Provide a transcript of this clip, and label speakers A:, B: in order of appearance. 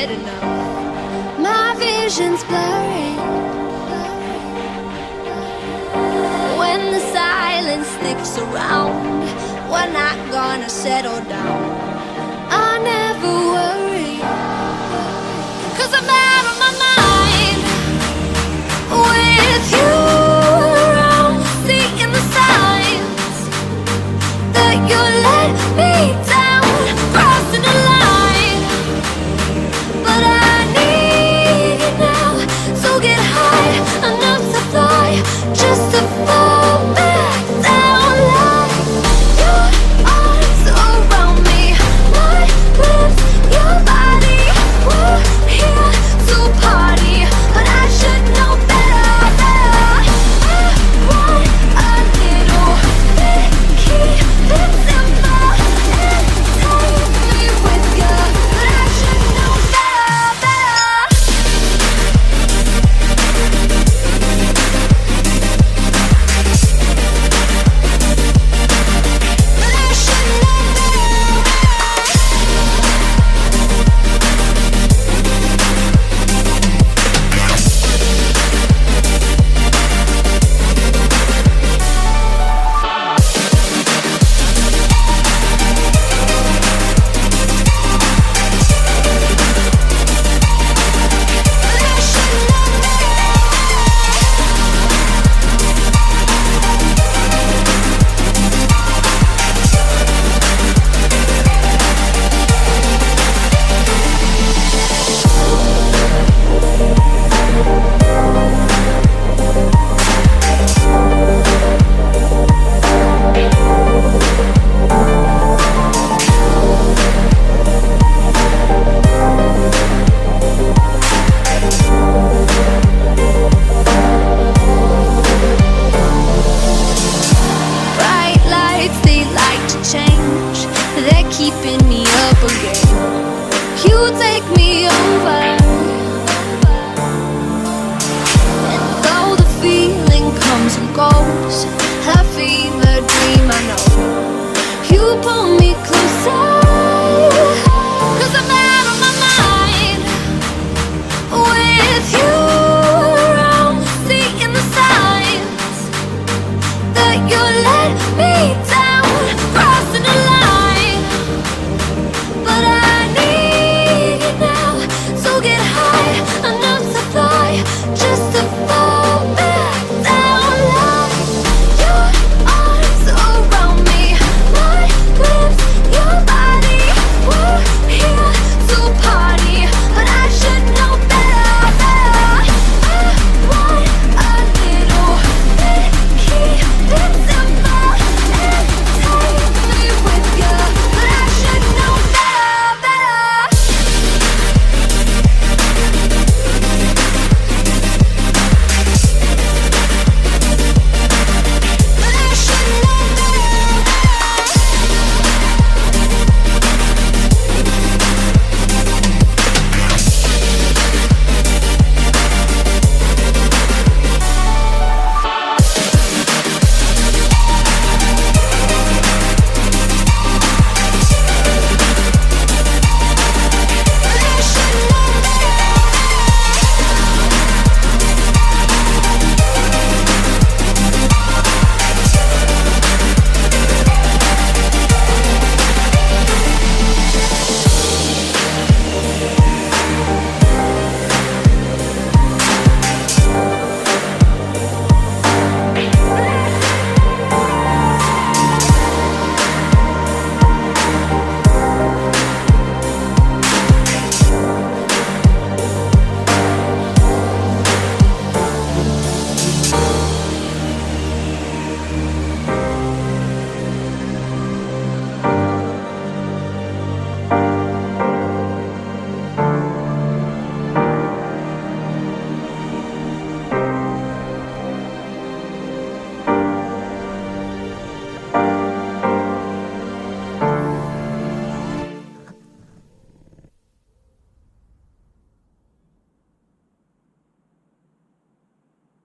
A: had enough. My vision's blurry when the silence sticks around. We're not gonna settle down. I never worry, 'cause I'm out of my mind with you around, seeing the signs that you let me down, crossing the line. But I need you now, so get high enough to fly, just to fall back down. Like your arms around me, my lips, your body. We're here to party, but I should know better, better. I want a little bit, keep it simple, and take me with you, but I should know better, better. But I should know better. Bright lights, they like to change. They're keeping me up again. You take me over, and though the feeling comes and goes, a fever dream I know. You pull me